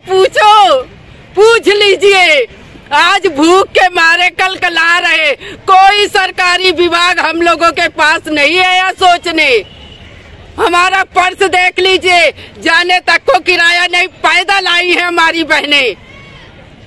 पूछो, पूछ लीजिए। आज भूख के मारे कलकला रहे, कोई सरकारी विभाग हम लोगों के पास नहीं है या सोचने। हमारा पर्स देख लीजिए, जाने तक को किराया नहीं, पैदल आई है हमारी बहनें।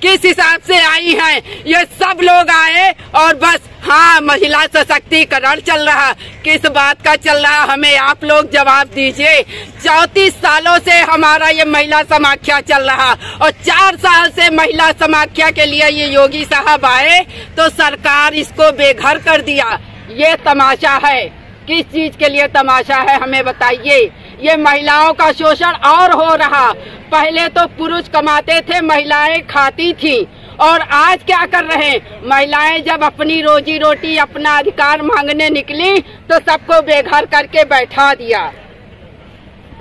किस हिसाब से आई हैं? ये सब लोग आए और बस हाँ महिला सशक्तिकरण चल रहा, किस बात का चल रहा हमें आप लोग जवाब दीजिए। 34 सालों से हमारा ये महिला समाख्या चल रहा और 4 साल से महिला समाख्या के लिए ये योगी साहब आए तो सरकार इसको बेघर कर दिया। ये तमाशा है, किस चीज के लिए तमाशा है हमें बताइए। ये महिलाओं का शोषण और हो रहा। पहले तो पुरुष कमाते थे, महिलाएं खाती थी, और आज क्या कर रहे हैं? महिलाएं जब अपनी रोजी रोटी अपना अधिकार मांगने निकली तो सबको बेघर करके बैठा दिया।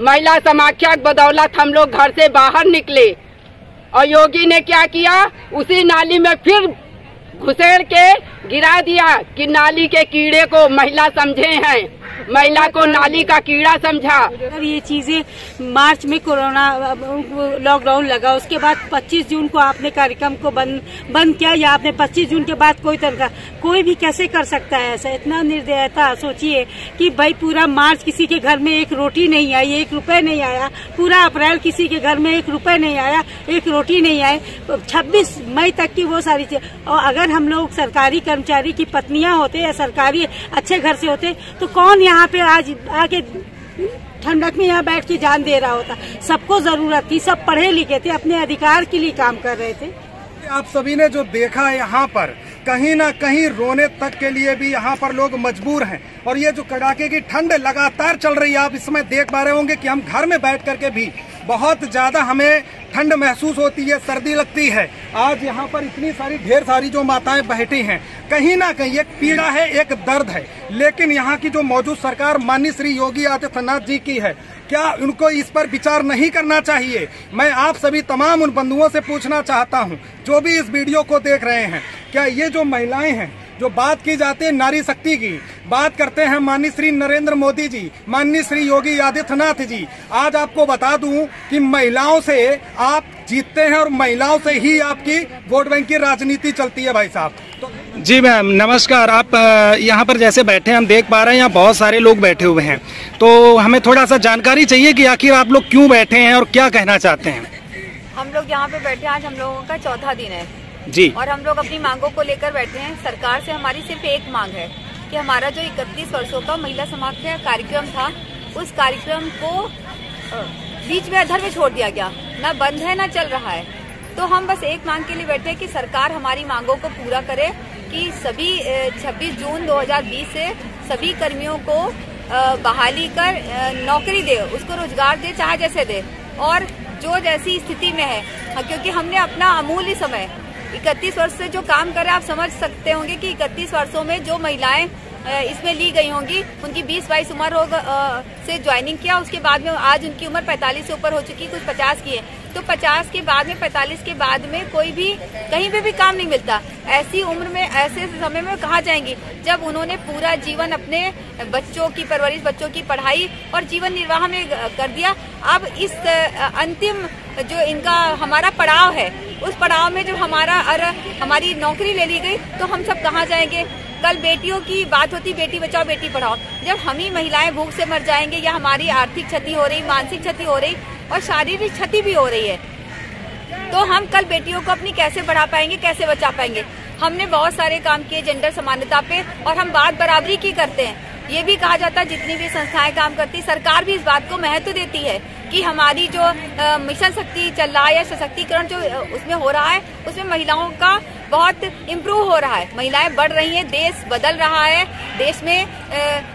महिला समाख्या की बदौलत हम लोग घर से बाहर निकले और योगी ने क्या किया? उसी नाली में फिर घुसेड़ के गिरा दिया कि नाली के कीड़े को महिला समझे हैं, महिला को नाली का कीड़ा समझा। ये चीजें मार्च में कोरोना लॉकडाउन लगा, उसके बाद 25 जून को आपने कार्यक्रम को बंद किया, या आपने 25 जून के बाद कोई भी कैसे कर सकता है ऐसा? इतना निर्दयता। सोचिए कि भाई पूरा मार्च किसी के घर में एक रोटी नहीं आई, 1 रुपए नहीं आया। पूरा अप्रैल किसी के घर में 1 रुपए नहीं आया, 1 रोटी नहीं आई। 26 मई तक की वो सारी चीज। और अगर हम लोग सरकारी कर्मचारी की पत्नियां होते या सरकारी अच्छे घर से होते तो कौन यहाँ पे आज आके ठंडक में यहाँ बैठ के जान दे रहा होता? सबको जरूरत थी, सब पढ़े लिखे थे, अपने अधिकार के लिए काम कर रहे थे। आप सभी ने जो देखा है यहाँ पर, कहीं ना कहीं रोने तक के लिए भी यहाँ पर लोग मजबूर हैं। और ये जो कड़ाके की ठंड लगातार चल रही है, आप इसमें देख पा रहे होंगे कि हम घर में बैठ करके भी बहुत ज्यादा हमें ठंड महसूस होती है, सर्दी लगती है। आज यहाँ पर इतनी सारी ढेर सारी जो माताएं बैठी हैं, कहीं ना कहीं एक पीड़ा है, एक दर्द है। लेकिन यहाँ की जो मौजूद सरकार माननीय श्री योगी आदित्यनाथ जी की है, क्या उनको इस पर विचार नहीं करना चाहिए? मैं आप सभी तमाम उन बंधुओं से पूछना चाहता हूँ जो भी इस वीडियो को देख रहे हैं, क्या ये जो महिलाएं हैं, जो बात की जाती है नारी शक्ति की, बात करते हैं माननीय श्री नरेंद्र मोदी जी, माननीय श्री योगी आदित्यनाथ जी, आज आपको बता दूं कि महिलाओं से आप जीतते हैं और महिलाओं से ही आपकी वोट बैंक की राजनीति चलती है। भाई साहब तो जी मैम नमस्कार। आप यहाँ पर जैसे बैठे हम देख पा रहे हैं यहाँ बहुत सारे लोग बैठे हुए हैं, तो हमें थोड़ा सा जानकारी चाहिए कि आखिर आप लोग क्यों बैठे हैं और क्या कहना चाहते हैं। हम लोग यहाँ पे बैठे हैं, आज हम लोगों का चौथा दिन है जी, और हम लोग अपनी मांगों को लेकर बैठे हैं। सरकार से हमारी सिर्फ एक मांग है कि हमारा जो 31 वर्षों का महिला समाख्या कार्यक्रम था, उस कार्यक्रम को बीच में अधर में छोड़ दिया गया, ना बंद है ना चल रहा है। तो हम बस एक मांग के लिए बैठे हैं कि सरकार हमारी मांगों को पूरा करे कि सभी 26 जून 2020 से सभी कर्मियों को बहाली कर नौकरी दे, उसको रोजगार दे, चाहे जैसे दे, और जो जैसी स्थिति में है, क्योंकि हमने अपना अमूल्य समय 31 वर्ष से जो काम करे, आप समझ सकते होंगे कि 31 वर्षों में जो महिलाएं इसमें ली गई होंगी, उनकी 20-22 उम्र से ज्वाइनिंग किया, उसके बाद में आज उनकी उम्र 45 से ऊपर हो चुकी, कुछ 50 की है। तो 50 के बाद में, 45 के बाद में कोई भी कहीं पे भी काम नहीं मिलता। ऐसी उम्र में, ऐसे समय में कहाँ जाएंगी जब उन्होंने पूरा जीवन अपने बच्चों की परवरिश, बच्चों की पढ़ाई और जीवन निर्वाह में कर दिया। अब इस अंतिम जो इनका हमारा पड़ाव है, उस पड़ाव में जब हमारी नौकरी ले ली गई तो हम सब कहाँ जाएंगे? कल बेटियों की बात होती, बेटी बचाओ बेटी पढ़ाओ, जब हम ही महिलाएं भूख से मर जाएंगे या हमारी आर्थिक क्षति हो रही, मानसिक क्षति हो रही और शारीरिक क्षति भी हो रही है, तो हम कल बेटियों को अपनी कैसे बढ़ा पाएंगे, कैसे बचा पाएंगे? हमने बहुत सारे काम किए जेंडर समानता पे, और हम बात बराबरी की करते हैं। ये भी कहा जाता है जितनी भी संस्थाएं काम करती, सरकार भी इस बात को महत्व देती है कि हमारी जो मिशन शक्ति चल रहा है या सशक्तिकरण जो उसमें हो रहा है, उसमें महिलाओं का बहुत इम्प्रूव हो रहा है, महिलाएं बढ़ रही हैं, देश बदल रहा है, देश में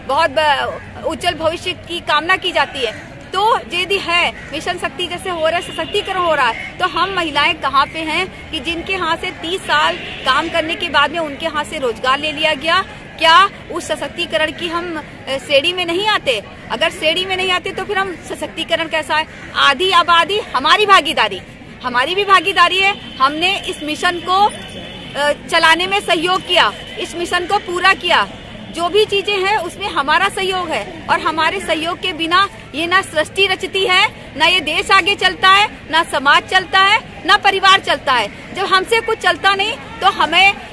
बहुत उज्जवल भविष्य की कामना की जाती है। तो यदि है मिशन शक्ति जैसे हो रहा है, सशक्तिकरण हो रहा है, तो हम महिलाएं कहाँ पे हैं कि जिनके हाथ से 30 साल काम करने के बाद में उनके हाथ से रोजगार ले लिया गया? क्या उस सशक्तिकरण की हम श्रेणी में नहीं आते? अगर श्रेणी में नहीं आते तो फिर हम सशक्तिकरण कैसा है? आधी आबादी, हमारी भागीदारी, हमारी भी भागीदारी है। हमने इस मिशन को चलाने में सहयोग किया, इस मिशन को पूरा किया। जो भी चीजें हैं उसमें हमारा सहयोग है, और हमारे सहयोग के बिना ये ना सृष्टि रचती है, ना ये देश आगे चलता है, ना समाज चलता है, ना परिवार चलता है। जब हमसे कुछ चलता नहीं तो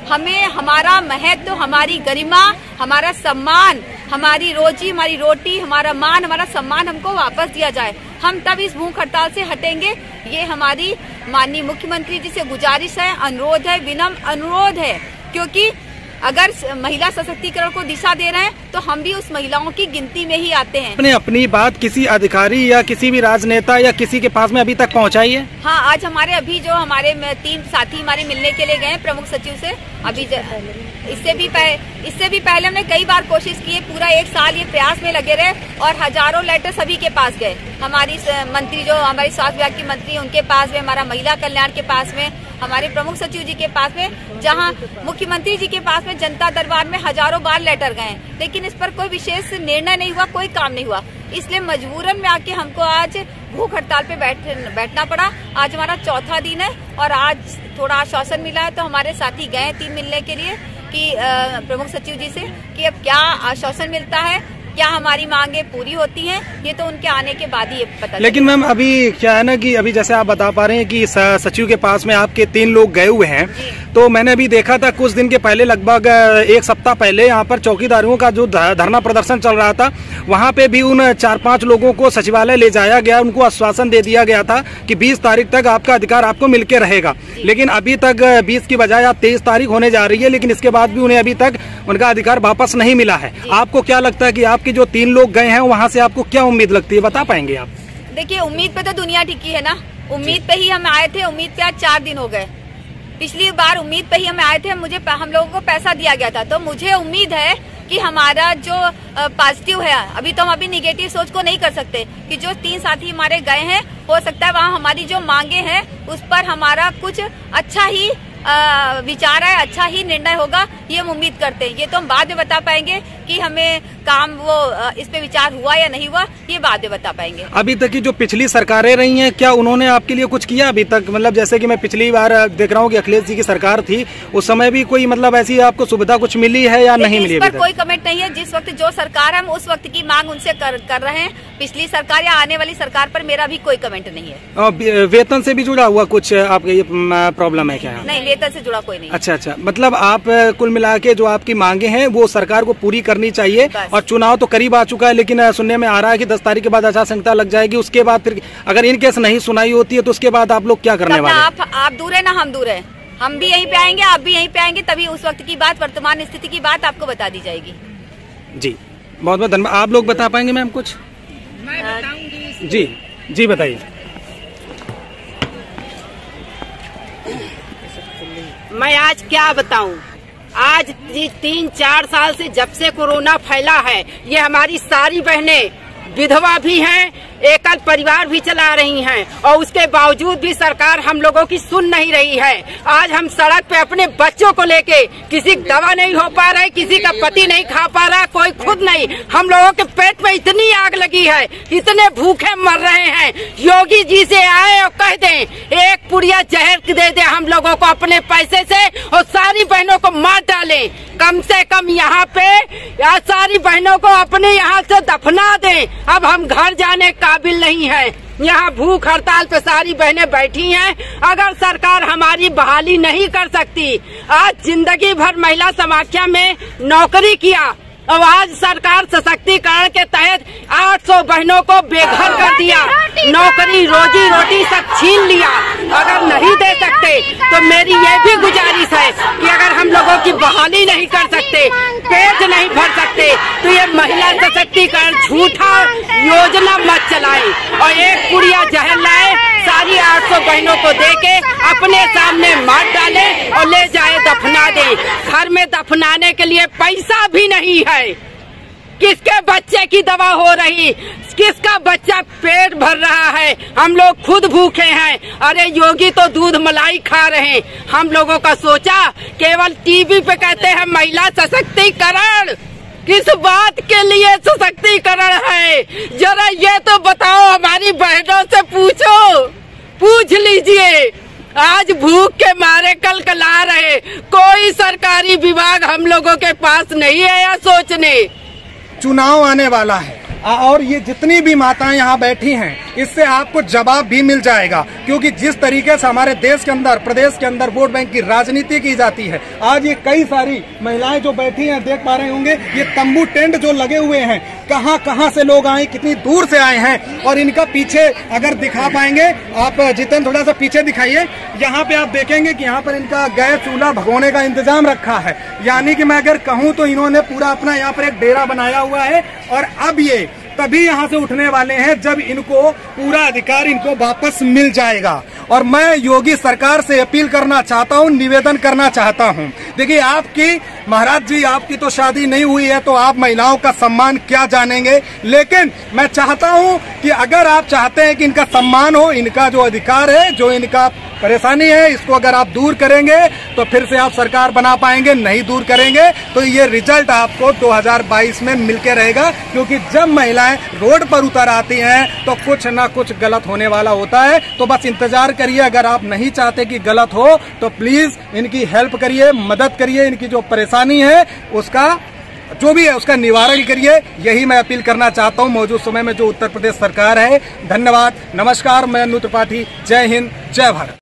हमें हमारा महत्व, हमारी गरिमा, हमारा सम्मान, हमारी रोजी, हमारी रोटी, हमारा मान, हमारा सम्मान हमको वापस दिया जाए, हम तब इस भूख हड़ताल से हटेंगे। ये हमारी माननीय मुख्यमंत्री जी से गुजारिश है, अनुरोध है, विनम्र अनुरोध है, क्योंकि अगर महिला सशक्तिकरण को दिशा दे रहे हैं तो हम भी उस महिलाओं की गिनती में ही आते हैं। आपने अपनी बात किसी अधिकारी या किसी भी राजनेता या किसी के पास में अभी तक पहुंचाई है? हाँ, आज अभी जो हमारे 3 साथी हमारे मिलने के लिए गए प्रमुख सचिव से, अभी इससे भी पहले हमने कई बार कोशिश की है, पूरा 1 साल ये प्रयास में लगे रहे और हजारों लेटर सभी के पास गए। हमारी मंत्री जो हमारी स्वास्थ्य विभाग की मंत्री, उनके पास में, हमारा महिला कल्याण के पास में, हमारे प्रमुख सचिव जी के पास में, जहां मुख्यमंत्री जी के पास में जनता दरबार में हजारों बार लेटर गए, लेकिन इस पर कोई विशेष निर्णय नहीं हुआ, कोई काम नहीं हुआ। इसलिए मजबूरन में आके हमको आज भूख हड़ताल पे बैठना पड़ा। आज हमारा 4था दिन है और आज थोड़ा आश्वासन मिला है, तो हमारे साथी गए 3 मिलने के लिए कि प्रमुख सचिव जी से कि अब क्या आश्वासन मिलता है, क्या हमारी मांगे पूरी होती हैं, ये तो उनके आने के बाद ही पता। लेकिन मैम अभी क्या है ना कि अभी जैसे आप बता पा रहे हैं कि सचिव के पास में आपके 3 लोग गए हुए हैं, तो मैंने अभी देखा था कुछ दिन के पहले, लगभग 1 सप्ताह पहले यहाँ पर चौकीदारों का जो धरना प्रदर्शन चल रहा था, वहाँ पे भी उन 4-5 लोगों को सचिवालय ले जाया गया, उनको आश्वासन दे दिया गया था कि 20 तारीख तक आपका अधिकार आपको मिलके रहेगा। लेकिन अभी तक 20 की बजाय आज 23 तारीख होने जा रही है, लेकिन इसके बाद भी उन्हें अभी तक उनका अधिकार वापस नहीं मिला है। आपको क्या लगता है कि आपके जो 3 लोग गए हैं वहाँ से आपको क्या उम्मीद लगती है, बता पाएंगे आप? देखिए, उम्मीद पे तो दुनिया टिकी है ना, उम्मीद पे ही हम आए थे, उम्मीद पे आज 4 दिन हो गए। पिछली बार उम्मीद पे ही हम आए थे, हम लोगों को पैसा दिया गया था, तो मुझे उम्मीद है कि हमारा जो पॉजिटिव है, अभी तो हम अभी निगेटिव सोच को नहीं कर सकते, कि जो 3 साथी हमारे गए हैं, हो सकता है वहाँ हमारी जो मांगे हैं उस पर हमारा कुछ अच्छा ही विचार है, अच्छा ही निर्णय होगा, ये हम उम्मीद करते हैं। ये तो हम बाद में बता पाएंगे कि हमें काम इस पे विचार हुआ या नहीं हुआ, ये बाद में बता पाएंगे। अभी तक की जो पिछली सरकारें रही हैं, क्या उन्होंने आपके लिए कुछ किया अभी तक? मतलब जैसे कि मैं पिछली बार देख रहा हूँ कि अखिलेश जी की सरकार थी, उस समय भी कोई मतलब ऐसी आपको सुविधा कुछ मिली है या नहीं मिली? इस पर कोई कमेंट नहीं है। जिस वक्त जो सरकार है, हम उस वक्त की मांग उनसे कर रहे हैं। पिछली सरकार या आने वाली सरकार पर मेरा भी कोई कमेंट नहीं है। वेतन से भी जुड़ा हुआ कुछ आपका ये प्रॉब्लम है क्या? नहीं, वेतन से जुड़ा कोई नहीं। अच्छा, मतलब आप कुल मिला के जो आपकी मांगे हैं वो सरकार को पूरी करनी चाहिए। और चुनाव तो करीब आ चुका है, लेकिन सुनने में आ रहा है कि 10 तारीख के बाद आचार संहिता लग जाएगी, उसके बाद फिर अगर इन केस नहीं सुनाई होती है तो उसके बाद आप लोग क्या करने वाले हैं? आप दूर है ना, हम दूर है, हम भी यहीं पे आएंगे, आप भी यहीं पे आएंगे, तभी उस वक्त की बात, वर्तमान स्थिति की बात आपको बता दी जाएगी। जी, बहुत बहुत धन्यवाद। आप लोग बता पाएंगे मैम कुछ? मैं बताऊंगी। जी बताइए। मैं आज क्या बताऊं, आज 3-4 साल से जब से कोरोना फैला है, ये हमारी सारी बहनें विधवा भी हैं, एकल परिवार भी चला रही हैं, और उसके बावजूद भी सरकार हम लोगों की सुन नहीं रही है। आज हम सड़क पे अपने बच्चों को लेके, किसी दवा नहीं हो पा रहा है, किसी का पति नहीं खा पा रहा, कोई खुद नहीं, हम लोगों के पेट में इतनी आग लगी है, इतने भूखे मर रहे हैं। योगी जी से आए और कह दें, 1 पुड़िया जहर दे दे हम लोगों को अपने पैसे से, और सारी बहनों को मार डालें। कम से कम यहाँ पे सारी बहनों को अपने यहाँ से दफना दें। अब हम घर जाने काबिल नहीं है। यहाँ भूख हड़ताल पे सारी बहनें बैठी हैं। अगर सरकार हमारी बहाली नहीं कर सकती, आज जिंदगी भर महिला समाख्या में नौकरी किया, और आज सरकार सशक्तिकरण के तहत 800 बहनों को बेघर कर दिया, नौकरी रोजी रोटी सब छीन लिया। अगर नहीं दे सकते तो मेरी ये भी गुजारिश है कि अगर हम लोगों की बहाली नहीं कर सकते, पेट नहीं भर सकते, तो ये महिला सशक्तिकरण झूठा योजना मत चलाएं, और 1 पुड़िया जहर लाए, सारी 800 बहनों को देके अपने सामने मार डाले और ले जाए दफना दे। घर में दफनाने के लिए पैसा भी नहीं है। किसके बच्चे की दवा हो रही, किसका बच्चा पेट भर रहा है, हम लोग खुद भूखे हैं। अरे योगी तो दूध मलाई खा रहे हैं। हम लोगों का सोचा केवल टीवी पे कहते हैं महिला सशक्तिकरण, किस बात के लिए सशक्तिकरण है, जरा ये तो बताओ। हमारी बहनों से पूछ लीजिए, आज भूख के मारे कलकला रहे। कोई सरकारी विभाग हम लोगों के पास नहीं है या सोचने। चुनाव आने वाला है और ये जितनी भी माताएं यहाँ बैठी हैं, इससे आपको जवाब भी मिल जाएगा, क्योंकि जिस तरीके से हमारे देश के अंदर, प्रदेश के अंदर वोट बैंक की राजनीति की जाती है, आज ये कई सारी महिलाएं जो बैठी हैं, देख पा रहे होंगे ये तंबू टेंट जो लगे हुए हैं, कहां कहां से लोग आए, कितनी दूर से आए हैं। और इनका पीछे अगर दिखा पाएंगे आप, जितेंद्र थोड़ा सा पीछे दिखाइए, यहाँ पे आप देखेंगे कि यहाँ पर इनका गैस चूल्हा भगोने का इंतजाम रखा है। यानी कि मैं अगर कहूँ तो इन्होंने पूरा अपना यहाँ पर एक डेरा बनाया हुआ है और अब ये तभी यहाँ से उठने वाले हैं जब इनको पूरा अधिकार इनको वापस मिल जाएगा। और मैं योगी सरकार से अपील करना चाहता हूँ, निवेदन करना चाहता हूँ। देखिए, आपकी महाराज जी, आपकी तो शादी नहीं हुई है तो आप महिलाओं का सम्मान क्या जानेंगे, लेकिन मैं चाहता हूँ कि अगर आप चाहते हैं कि इनका सम्मान हो, इनका जो अधिकार है, जो इनका परेशानी है, इसको अगर आप दूर करेंगे तो फिर से आप सरकार बना पाएंगे। नहीं दूर करेंगे तो ये रिजल्ट आपको 2022 में मिलके रहेगा, क्योंकि जब महिलाएं रोड पर उतर आती हैं तो कुछ ना कुछ गलत होने वाला होता है। तो बस इंतजार करिए। अगर आप नहीं चाहते कि गलत हो तो प्लीज इनकी हेल्प करिए, मदद करिए, इनकी जो परेशानी है उसका जो भी है उसका निवारण करिए। यही मैं अपील करना चाहता हूं मौजूद समय में जो उत्तर प्रदेश सरकार है। धन्यवाद, नमस्कार। मैं अनु त्रिपाठी। जय हिंद, जय भारत।